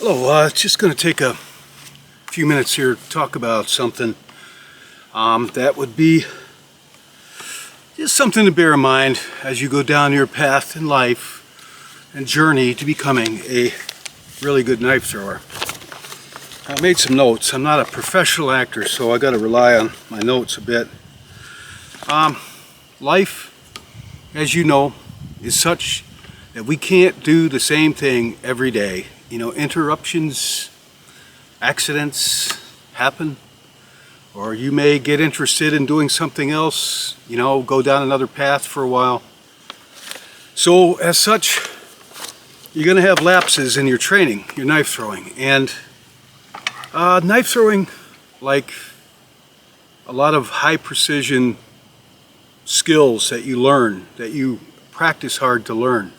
Hello, just going to take a few minutes here to talk about something that would be just something to bear in mind as you go down your path in life and journey to becoming a really good knife thrower. I made some notes. I'm not a professional actor, so I got to rely on my notes a bit. Life, as you know, is such that we can't do the same thing every day. You know, interruptions, accidents happen, or you may get interested in doing something else, you know, go down another path for a while. So as such, you're going to have lapses in your training, your knife throwing. And knife throwing, like a lot of high precision skills that you learn, that you practice hard to learn,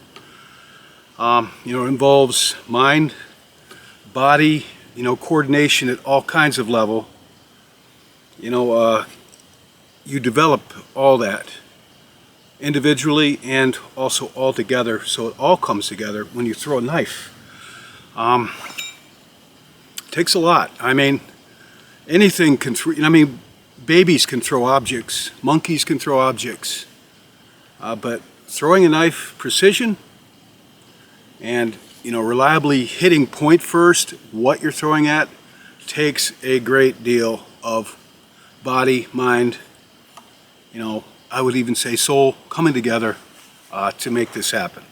involves mind, body, coordination at all kinds of level. You develop all that individually and also all together, so it all comes together when you throw a knife. It takes a lot. I mean, anything can throw. Babies can throw objects, monkeys can throw objects, but throwing a knife, precision, and reliably hitting point first what you're throwing at takes a great deal of body, mind, I would even say soul coming together to make this happen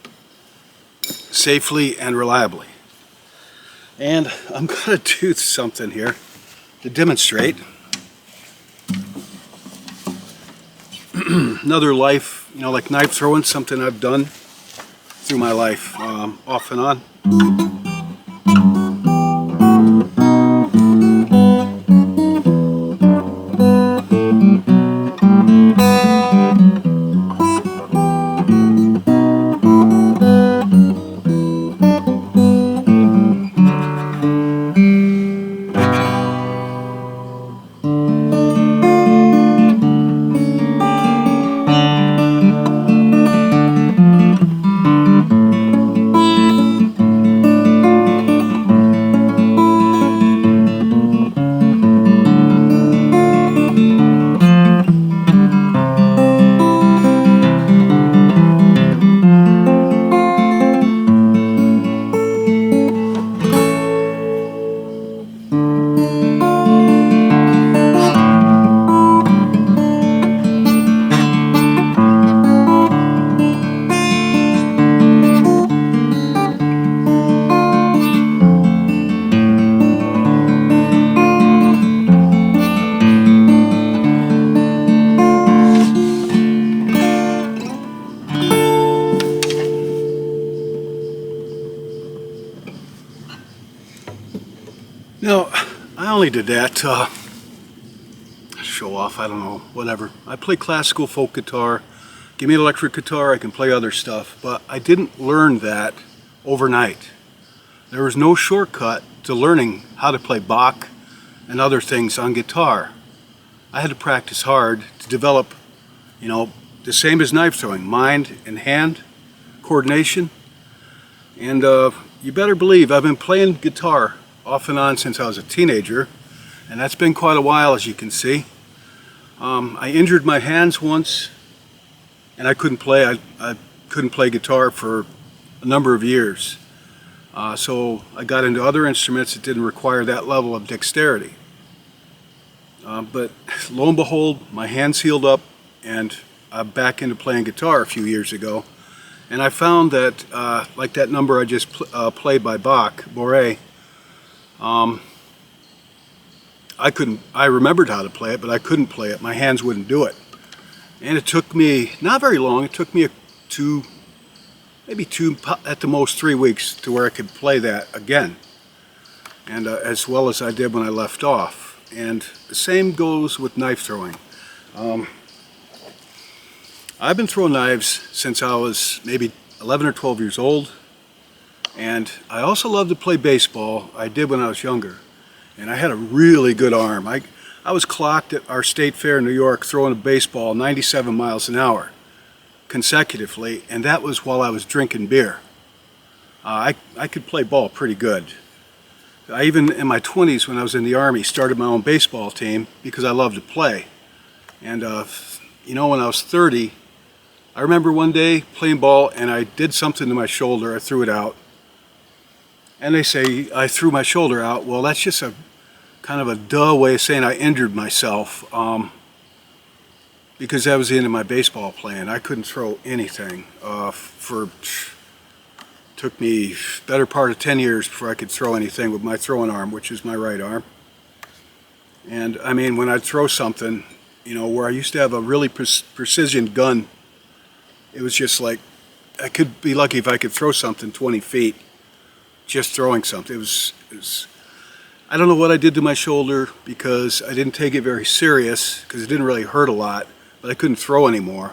safely and reliably. And I'm going to do something here to demonstrate another life, like knife throwing, something I've done through my life, off and on. Now, I only did that show off, I don't know, whatever. I play classical folk guitar. Give me an electric guitar, I can play other stuff, but I didn't learn that overnight. There was no shortcut to learning how to play Bach and other things on guitar. I had to practice hard to develop, the same as knife throwing, mind and hand coordination. And you better believe I've been playing guitar off and on since I was a teenager, and that's been quite a while, as you can see. I injured my hands once, and I couldn't play. I couldn't play guitar for a number of years. So I got into other instruments that didn't require that level of dexterity. But lo and behold, my hands healed up, and I'm back into playing guitar a few years ago. And I found that, like that number I just played by Bach, Boré, I remembered how to play it, but I couldn't play it. My hands wouldn't do it. And it took me, not very long, it took me maybe two, at the most 3 weeks to where I could play that again. And as well as I did when I left off. And the same goes with knife throwing. I've been throwing knives since I was maybe 11 or 12 years old. And I also love to play baseball. I did when I was younger. And I had a really good arm. I was clocked at our state fair in New York throwing a baseball 97 miles an hour consecutively, and that was while I was drinking beer. I could play ball pretty good. I even in my 20s when I was in the Army started my own baseball team because I loved to play. And you know, when I was 30, I remember one day playing ball and I did something to my shoulder. I threw it out. And they say I threw my shoulder out. Well, that's just a kind of a duh way of saying I injured myself, because that was the end of my baseball playing. I couldn't throw anything took me better part of 10 years before I could throw anything with my throwing arm, which is my right arm. And I mean, when I'd throw something, you know, where I used to have a really precision gun, it was just like, I could be lucky if I could throw something 20 feet, just throwing something. It was I don't know what I did to my shoulder because I didn't take it very serious because it didn't really hurt a lot, but I couldn't throw anymore.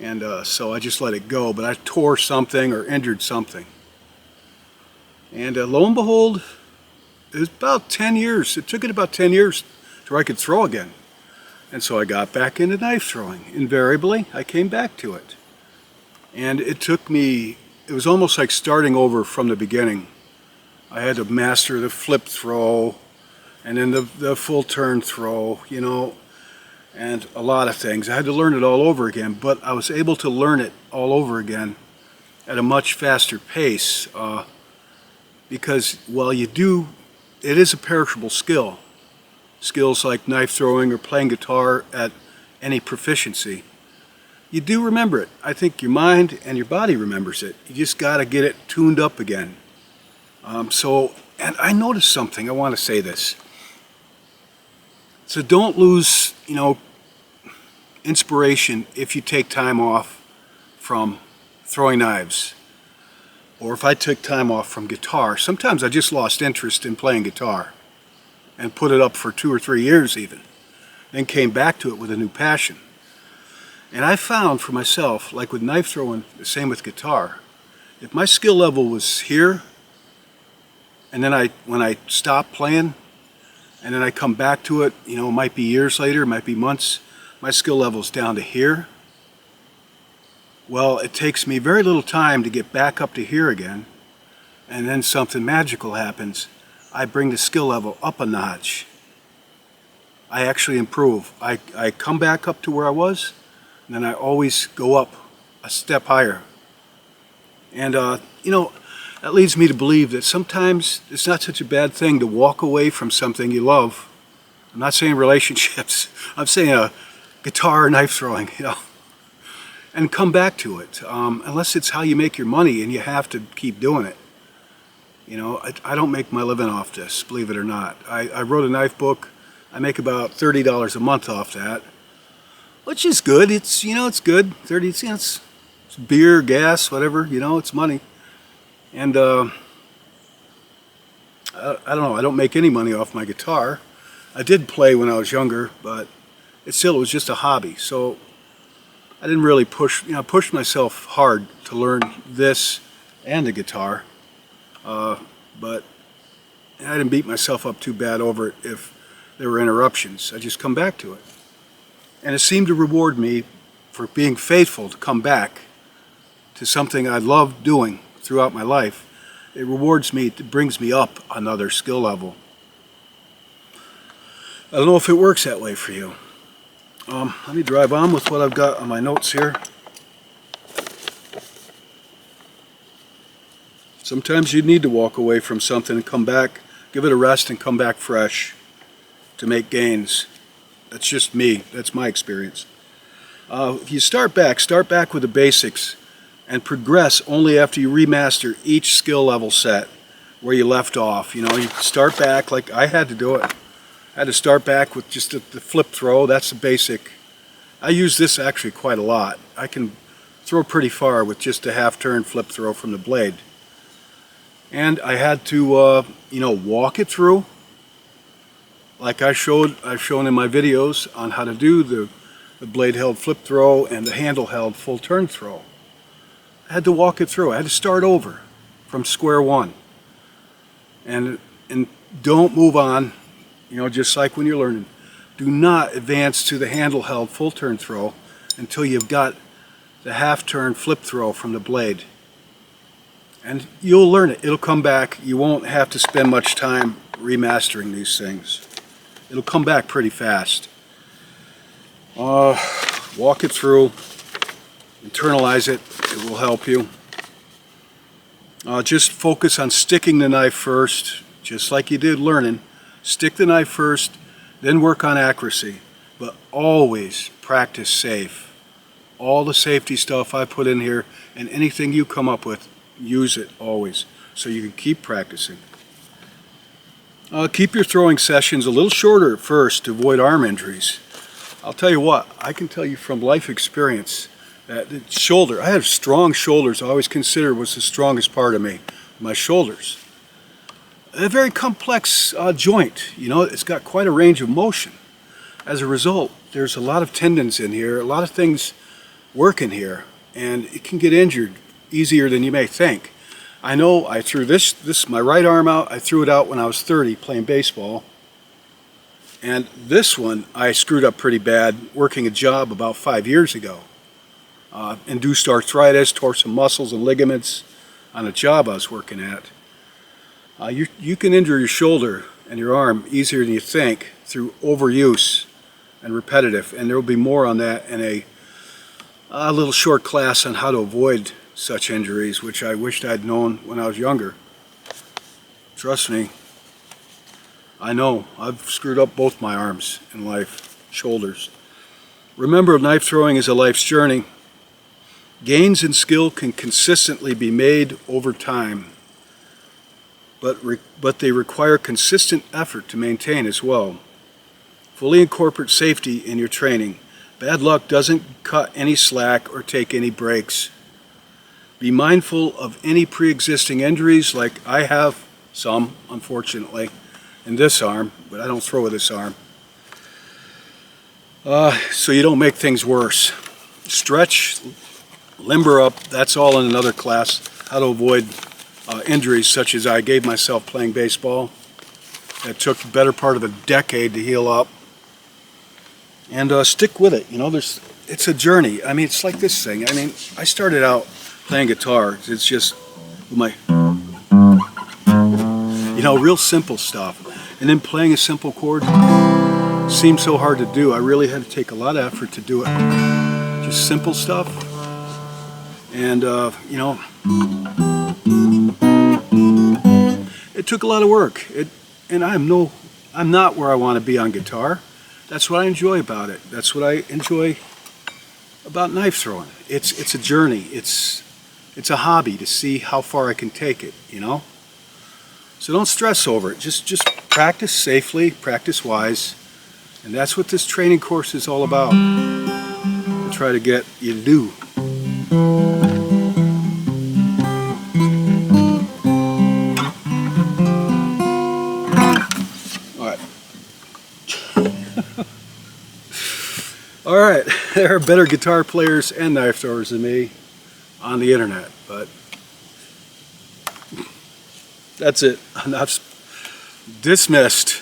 And so I just let it go, but I tore something or injured something. And lo and behold, it was about 10 years. It took it about 10 years till I could throw again. And so I got back into knife throwing. Invariably, I came back to it. And it took me, it was almost like starting over from the beginning. I had to master the flip throw and then the full turn throw, you know, and a lot of things. I had to learn it all over again, but I was able to learn it all over again at a much faster pace because, well, it is a perishable skill. Skills like knife throwing or playing guitar at any proficiency. You do remember it. I think your mind and your body remembers it. You just got to get it tuned up again. And I noticed something. I want to say this. So don't lose, you know, inspiration if you take time off from throwing knives. Or if I took time off from guitar. Sometimes I just lost interest in playing guitar and put it up for 2 or 3 years even. Then came back to it with a new passion. And I found for myself, like with knife throwing, the same with guitar, if my skill level was here, and then when I stop playing, and then I come back to it, you know, it might be years later, it might be months, my skill level's down to here. Well, it takes me very little time to get back up to here again, and then something magical happens. I bring the skill level up a notch. I actually improve. I come back up to where I was, and then I always go up a step higher. And, you know, that leads me to believe that sometimes it's not such a bad thing to walk away from something you love. I'm not saying relationships. I'm saying guitar or knife throwing, you know, and come back to it. Unless it's how you make your money and you have to keep doing it. You know, I don't make my living off this, believe it or not. I wrote a knife book. I make about $30 a month off that, which is good. It's, you know, it's good. 30 cents. It's beer, gas, whatever, you know, it's money. And I don't know, I don't make any money off my guitar. I did play when I was younger, but it was just a hobby. So I didn't really push myself hard to learn this and the guitar. But I didn't beat myself up too bad over it if there were interruptions. I just come back to it. And it seemed to reward me for being faithful to come back to something I loved doing throughout my life. It rewards me, it brings me up another skill level. I don't know if it works that way for you. Let me drive on with what I've got on my notes here. Sometimes you need to walk away from something and come back, give it a rest and come back fresh to make gains. That's just me, that's my experience. If you start back with the basics and progress only after you remaster each skill level set where you left off. You know, you start back like I had to do it. I had to start back with just the flip throw. That's the basic. I use this actually quite a lot. I can throw pretty far with just a half turn flip throw from the blade. And I had to, you know, walk it through like I've shown in my videos on how to do the blade held flip throw and the handle held full turn throw. I had to walk it through. I had to start over from square one. And don't move on, you know, just like when you're learning. Do not advance to the handle held full turn throw until you've got the half turn flip throw from the blade. And you'll learn it. It'll come back. You won't have to spend much time remastering these things. It'll come back pretty fast. Walk it through, internalize it. It will help you. Just focus on sticking the knife first, just like you did learning. Stick the knife first, then work on accuracy. But always practice safe. All the safety stuff I put in here, and anything you come up with, use it always, so you can keep practicing. Keep your throwing sessions a little shorter at first to avoid arm injuries. I'll tell you what, I can tell you from life experience that the shoulder, I have strong shoulders. I always considered was the strongest part of me, my shoulders. A very complex joint, you know, it's got quite a range of motion. As a result, there's a lot of tendons in here, a lot of things work in here, and it can get injured easier than you may think. I know I threw this my right arm out. I threw it out when I was 30 playing baseball. And this one I screwed up pretty bad working a job about 5 years ago. Induced arthritis, tore some muscles and ligaments on a job I was working at. You can injure your shoulder and your arm easier than you think through overuse and repetitive. And there will be more on that in a little short class on how to avoid such injuries, which I wished I'd known when I was younger. Trust me, I know. I've screwed up both my arms in life, shoulders. Remember, knife throwing is a life's journey. Gains in skill can consistently be made over time, but they require consistent effort to maintain as well. Fully incorporate safety in your training. Bad luck doesn't cut any slack or take any breaks. Be mindful of any pre-existing injuries, like I have some, unfortunately, in this arm, but I don't throw with this arm. So you don't make things worse. Stretch, limber up, that's all in another class. How to avoid injuries such as I gave myself playing baseball. It took the better part of a decade to heal up. And stick with it. You know, it's a journey. I mean, it's like this thing. I mean, I started out playing guitar. It's just my, you know, real simple stuff. And then playing a simple chord seemed so hard to do. I really had to take a lot of effort to do it. Just simple stuff. And, you know, it took a lot of work. And I'm not where I want to be on guitar. That's what I enjoy about it. That's what I enjoy about knife throwing. It's a journey. It's a hobby to see how far I can take it, you know? So don't stress over it. Just practice safely, practice wise. And that's what this training course is all about. To try to get you to do. Alright, there are better guitar players and knife throwers than me on the internet, but that's it. I'm dismissed.